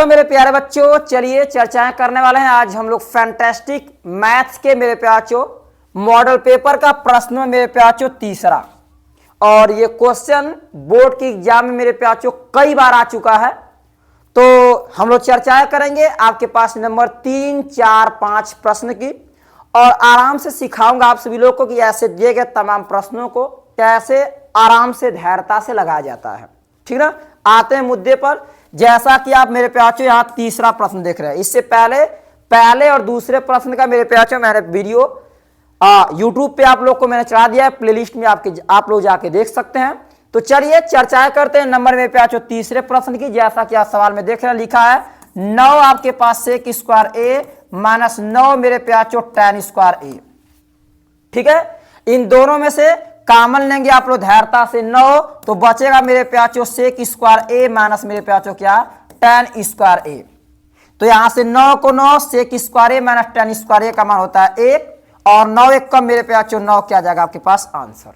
चलो मेरे प्यारे बच्चों, चलिए चर्चाएं करने वाले हैं। आज हम लोग फैंटास्टिक मैथ्स के मेरे प्याचो मॉडल पेपर का प्रश्न मेरे प्याचो तीसरा, और ये क्वेश्चन बोर्ड की एग्जाम में मेरे प्याचो कई बार आ चुका है। तो हम लोग चर्चाएं करेंगे आपके पास नंबर 3, 4, 5 प्रश्न की, और आराम से सिखाऊंगा आप सभी लोगों को कि ऐसे दिए गए तमाम प्रश्नों को कैसे आराम से धैर्यता से लगाया जाता है। ठीक ना, आते हैं मुद्दे पर। जैसा कि आप मेरे प्याचो यहाँ तीसरा प्रश्न देख रहे हैं, इससे पहले और दूसरे प्रश्न का मेरे प्याचो मैंने वीडियो यूट्यूब पे आप लोग को मैंने चढ़ा दिया है, प्लेलिस्ट में आप लोग जाके देख सकते हैं। तो चलिए चर्चाएं करते हैं नंबर मेरे प्याचो तीसरे प्रश्न की। जैसा कि आप सवाल में देख रहे हैं, लिखा है 9 आपके पास सेक स्क्वायर ए माइनस 9 मेरे प्याचो tan स्क्वायर ए। ठीक है, इन दोनों में से कॉमन लेंगे आप लोग धैर्यता से 9, तो बचेगा मेरे प्याचो सेक स्क्वायर ए माइनस मेरे प्याचो क्या tan स्क्वायर ए। तो यहां से 9 को 9 सेक स्क्वायर ए माइनस tan स्क्वायर ए का मान होता है 1, और 9 1 कम मेरे प्याचो 9 क्या जाएगा आपके पास आंसर।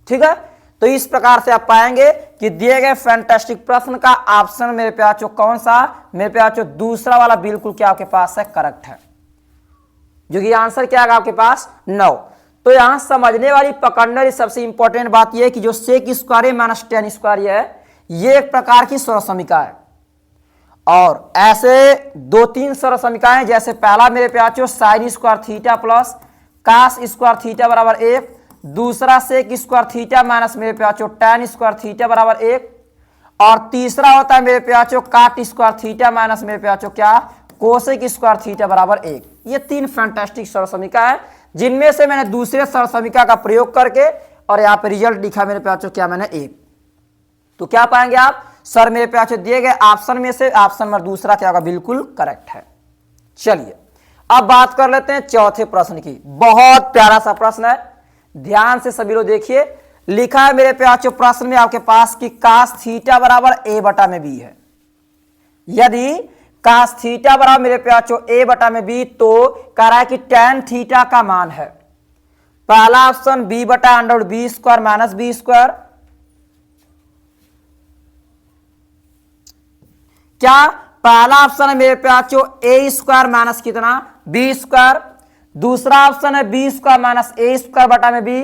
ठीक है, तो इस प्रकार से आप पाएंगे कि दिए गए फैंटास्टिक प्रश्न का ऑप्शन मेरे प्याचो कौन सा, मेरे प्याचो दूसरा वाला बिल्कुल क्या आपके पास है करेक्ट है, जो कि आंसर क्या आएगा आपके पास 9। तो यहां समझने वाली पकड़ने वाली सबसे इंपॉर्टेंट बात यह है कि जो सेक स्क्वायर ए माइनस tan स्क्वायर है, ये एक प्रकार की सरल समीकरण है, और ऐसे 2-3 सरल समीकरण, जैसे पहला मेरे प्याचो sine square theta plus cos square theta बराबर 1, दूसरा सेक स्क्वायर थीटा माइनस मेरे प्याचो tan स्क्वायर थीटा बराबर 1, और तीसरा होता है मेरे प्याचो काट स्क्वायर थीटा माइनस मेरे प्याचो क्या कोसेक स्क्वायर थीटा बराबर 1। ये 3 फैंटास्टिक सरल समीकरण है, जिनमें से मैंने दूसरे सरल समीकरण का प्रयोग करके और यहाँ पे रिजल्ट लिखा मेरे प्याचो क्या मैंने 1। तो क्या पाएंगे आप, सर मेरे प्याचो दिए गए ऑप्शन में से ऑप्शन नंबर दूसरा क्या होगा, बिल्कुल करेक्ट है। चलिए अब बात कर लेते हैं चौथे प्रश्न की। बहुत प्यारा सा प्रश्न है, ध्यान से सभी लोग देखिए। लिखा है मेरे प्याचो प्रश्न में आपके पास कि कास थीटा बराबर a बटा में b है। यदि कास थीटा बराबर मेरे प्याचो a बटा में b, तो कह रहा है कि tan थीटा का मान है पहला ऑप्शन b बटा under B square minus B square, क्या पहला ऑप्शन है मेरे प्याचो a स्क्वायर माइनस कितना b स्क्वायर, दूसरा ऑप्शन है b square minus a square बटा में b,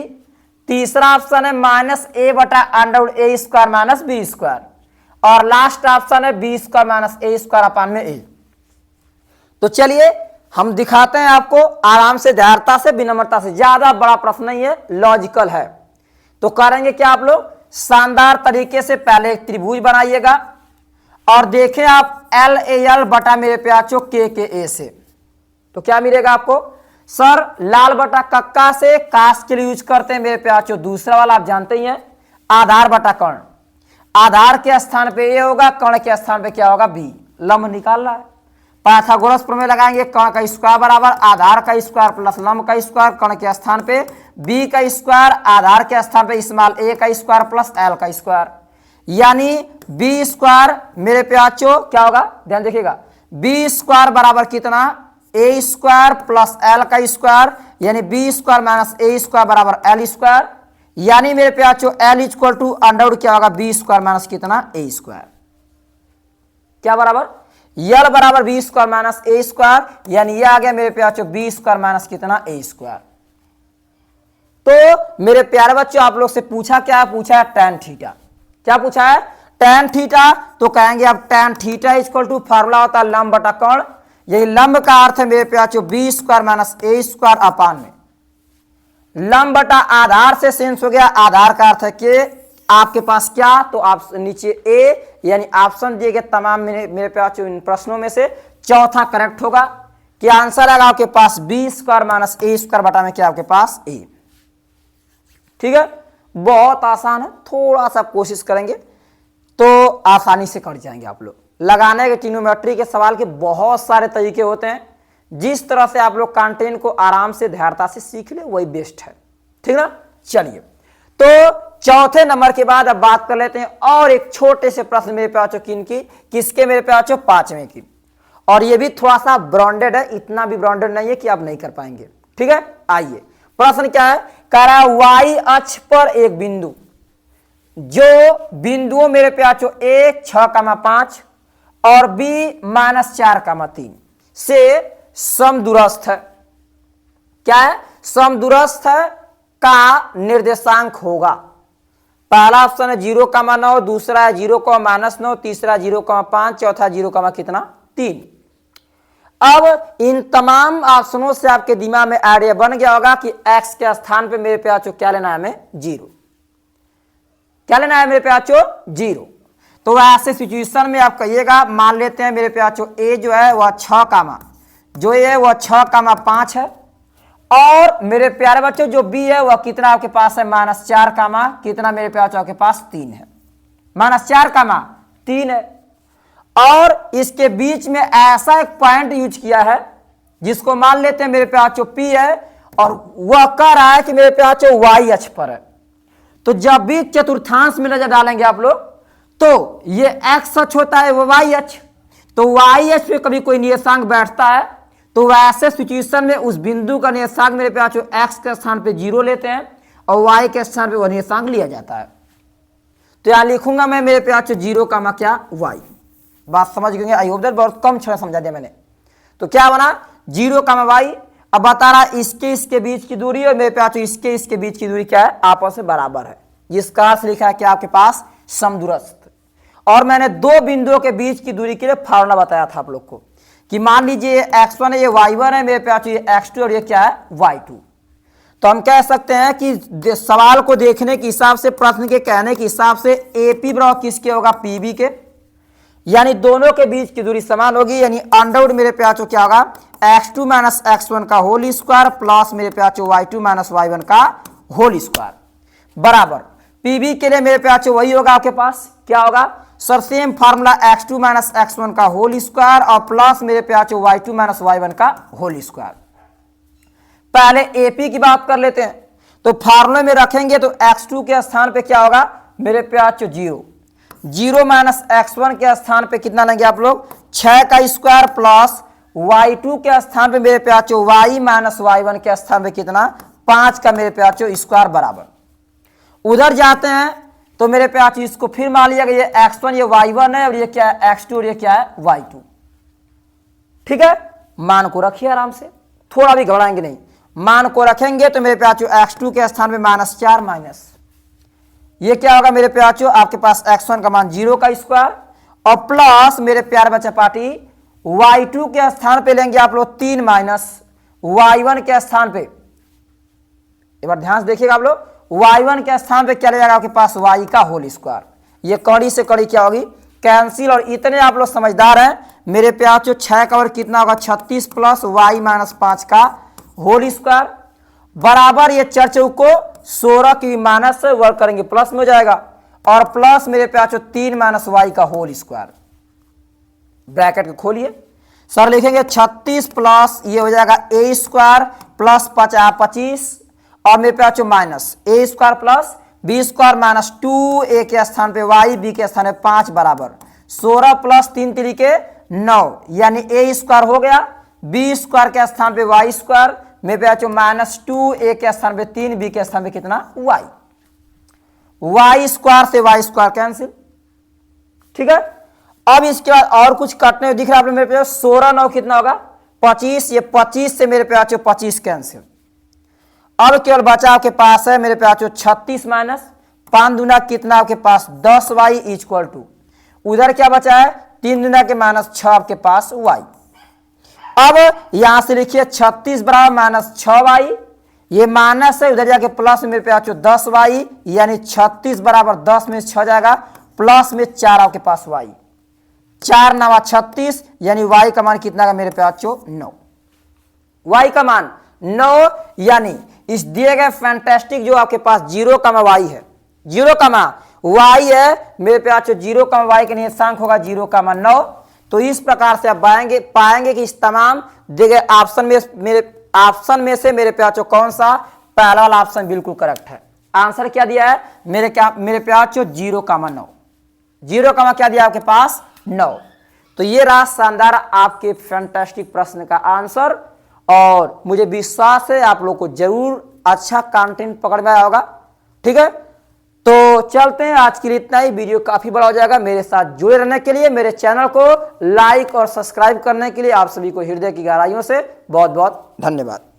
तीसरा ऑप्शन है माइनस a बटा under a square minus b square, और लास्ट ऑप्शन है b square minus a square upon में a। तो चलिए हम दिखाते हैं आपको आराम से, धैर्यता से, विनम्रता से। ज्यादा बड़ा प्रश्न नहीं है, लॉजिकल है। तो करेंगे क्या आप लोग, शानदार तरीके से पहले एक त्रिभुज बनाइएगा और देखें आप LAL बटा मेरे प्याचो KKA से। तो क्या मिलेगा आपको, सर लाल बटा कक्का से कास के लिए यूज करते हैं मेरे प्याचो दूसरा वाला, आप जानते ही हैं आधार बटा कर्ण। आधार के स्थान पे ए होगा, कर्ण के स्थान पे क्या होगा b। लंब निकाल रहा है, पाइथागोरस प्रमेय लगाएंगे, कर्ण का स्क्वायर बराबर आधार का स्क्वायर प्लस लंब का स्क्वायर, कर्ण के स्थान पे b का स्क्वायर, आधार के स्थान पे स्मॉल a का स्क्वायर प्लस l का स्क्वायर, यानी b स्क्वायर मेरे प्याचो क्या होगा, ध्यान देखिएगा, b स्क्वायर बराबर कितना a स्क्वायर प्लस l का स्क्वायर, यानी b square minus a square बराबर l स्क्वायर, यानी मेरे प्याचो l इक्वल टू अंडर क्या होगा b स्क्वायर माइनस कितना a स्क्वायर, क्या बराबर l बराबर b square minus a square, यानी ये आ गया मेरे प्याचो b स्क्वायर माइनस कितना a स्क्वायर। तो मेरे प्यारे बच्चों, आप लोग से पूछा क्या, पूछा है tan थीटा। क्या पूछा है, tan थीटा। तो कहेंगे अब tan theta equal to formula होता है लंब बटा कर्ण, यही लंब का अर्थ है मेरे प्याचो b square minus a square upon में लंब बटा आधार से सेंस हो गया, आधार का अर्थ है कि आपके पास क्या, तो आप नीचे a, यानी ऑप्शन दिए गए तमाम मेरे प्याचो इन प्रश्नों में से चौथा करेक्ट होगा, कि आंसर आएगा आपके पास b square minus a square बटा में क्या आपके पास a। ठीक है, बहुत आसान है, थोड़ा सा कोशिश करेंगे तो आसानी से कर जाएंगे आप लोग। लगाने के ट्रिग्नोमेट्री के सवाल के बहुत सारे तरीके होते हैं, जिस तरह से आप लोग कंटेंट को आराम से धैर्यता से सीख ले वही बेस्ट है। ठीक ना, चलिए तो चौथे नंबर के बाद अब बात कर लेते हैं और एक छोटे से प्रश्न मेरे प्याचो किनकी, किसके मेरे प्याचो पांचवें की, और ये भी थोड़ा सा ब्रांडेड है, इतना भी ब्रांडेड नहीं है कि आप नहीं कर पाएंगे। ठीक है, आइए प्रश्न क्या है, कह रहा y अक्ष पर एक बिंदु, जो बिंदुओं मेरे प्याचो 1, 6, 5 और b -4, से समदूरस्थ है। क्या है? समदूरस्थ का निर्देशांक होगा। पहला ऑप्शन है 0,9, दूसरा है 0,-9, तीसरा 0,5, चौथा 0, कितना 3। अब इन तमाम ऑप्शनों से आपके दिमाग में आइडिया बन गया होगा कि x के स्थान पे मेरे प्याचो क्या लेना है, हमें 0। क्या लेना है मेरे प्याचो? 0। तो ऐसे सिचुएशन में आप कहिएगा, मान लेते हैं मेरे प्याचो a जो है वह 6, जो a है वह 6,5 है, और मेरे प्यारे बच्चों जो b है वह कितना आपके पास है? -4, कितना मेरे प्याचो आपके पास? 3 है। -4, 3 है। और इसके बीच में ऐसा एक पॉइंट यूज किया है जिसको मान लेते हैं मेरे प्याचो p है, और वह कह रहा है कि मेरे प्याचो y अक्ष पर है। तो जब भी चतुर्थांश में नजर डालेंगे आप लोग, तो ये x अक्ष होता है वो y अक्ष, तो y अक्ष पे कभी कोई निर्देशांक बैठता है, तो वैसे सिचुएशन में उस बिंदु का निर्देशांक मेरे प्याचो x के स्थान पे 0 लेते हैं और y के स्थान पे वह निर्देशांक लिया जाता है। तो यहां लिखूंगा मैं मेरे प्याचो 0, क्या y। बात समझ गए? आई होप दैट बहुत कम क्षण समझा दिया मैंने। तो क्या बना? 0, y। अब बता रहा इसके बीच की दूरी, और मेरे प्याचो इसके बीच की दूरी क्या है? आपस में बराबर है, जिसका अर्थ लिखा है कि आपके पास समदूरस्थ। और मैंने दो बिंदुओं के बीच की दूरी के लिए फार्मूला बताया था आप लोग को कि मान लीजिए x1 है, ये y1 है, मेरे प्याचो ये x2 और ये क्या है? y2। तो हम कह सकते हैं कि सवाल को देखने के हिसाब से, प्रश्न के कहने के हिसाब से AP बराबर किसके होगा? PB के, यानी दोनों के बीच की दूरी समान होगी। यानी अंडरवुड मेरे प्याचो क्या होगा? x2 - x1 का होल स्क्वायर प्लस मेरे प्याचो y2 - y1 का होल स्क्वायर बराबर PB के लिए मेरे प्याचो वही होगा आपके पास। क्या होगा? Sir same formula x2 - x1 का होल स्क्वायर और प्लस मेरे प्याचो y2 - y1 का होल स्क्वायर। पहले AP की बात कर लेते हैं, तो फार्मूले में रखेंगे तो x2 के स्थान पे क्या होगा मेरे प्याचो? 0 -x1 के स्थान पे कितना लेंगे आप लोग? 6 का स्क्वायर प्लस y2 के स्थान पे मेरे प्याचो y - y1 के स्थान पे कितना? 5 का मेरे प्याचो स्क्वायर बराबर। उधर जाते हैं तो मेरे प्याचो इसको फिर मान लिया गया, ये x1 ये y1 है, और ये क्या है? x2 और ये क्या है? y2। ठीक है, मान को रखिए आराम से, थोड़ा भी घबराएंगे नहीं। मान को रखेंगे तो मेरे प्याचो x2 के स्थान पे -4 माइनस ये क्या होगा मेरे प्याचो? आपके पास x1 का मान 0 का स्क्वायर और प्लस मेरे प्यारे बच्चा पार्टी y2 के स्थान पे लेंगे आप लोग 3 माइनस y1 के स्थान पे, एक बार ध्यान से देखिएगा आप लोग, y1 के स्थान पे क्या ले जाएगा आपके पास? y का होल स्क्वायर। ये कड़ी से कड़ी क्या होगी? कैंसिल। और इतने आप लोग समझदार हैं मेरे प्याचो, 6 का वर्ग कितना होगा? 36 प्लस y - 5 का होल स्क्वायर बराबर, ये चार चौको 16 की माइनस वर्ग करेंगे प्लस में हो जाएगा, और प्लस मेरे प्याचो 3 - y का होल स्क्वायर। ब्रैकेट को खोलिए, सर लिखेंगे 36 प्लस ये हो जाएगा a स्क्वायर प्लस 25 और मेरे प्याचो minus a square plus b square minus 2a के स्थान पे y, b के स्थान पे 5 बराबर 16 प्लस 3 तरीके 9, यानी a स्क्वायर हो गया, b स्क्वायर के स्थान पे y स्क्वायर, मेरे प्याचो -2a के स्थान पे 3, b के स्थान पे कितना? y स्क्वायर से y स्क्वायर कैंसिल। ठीक है, अब इसके बाद और कुछ काटने में दिख रहा है आप लोग मेरे प्याचो? 16 9 कितना होगा? 25, ये 25 से मेरे प्याचो 25 कैंसिल। अब केवल बचा आपके पास है मेरे प्याचो 36 माइनस 5 दूना कितना आपके पास? 10y इक्वल टू, उधर क्या बचा है? 3 दूना के -6 आपके पास y। अब यहां से लिखिए 36 बराबर -6y, ये माइनस है, उधर जाके प्लस में मेरे प्याचो 10y, यानी 36 बराबर 10 में 6 जाएगा, प्लस में 4 आपके पास y, 4 9 36, यानी y का मान कितना का मेरे प्याचो? 9। y का मान 9, यानी इस दिए गए फैंटास्टिक जो आपके पास 0, y है, 0, y है मेरे प्याचो, 0, y के निर्देशांक होगा 0, 9। तो इस प्रकार से आप पाएंगे कि इस तमाम दिए गए ऑप्शन में से मेरे प्याचो कौन सा? पहला वाला ऑप्शन बिल्कुल करेक्ट है। आंसर क्या दिया है मेरे प्याचो? 0, 9। 0, क्या दिया आपके पास? 9। तो ये रहा शानदार आपके फैंटास्टिक प्रश्न का आंसर, और मुझे विश्वास है आप लोग को जरूर अच्छा कंटेंट पकड़ में आया होगा। ठीक है, तो तो चलते हैं, आज के लिए इतना ही। वीडियो काफी बड़ा हो जाएगा। मेरे साथ जुड़े रहने के लिए, मेरे चैनल को लाइक और सब्सक्राइब करने के लिए आप सभी को हृदय की गहराइयों से बहुत बहुत धन्यवाद।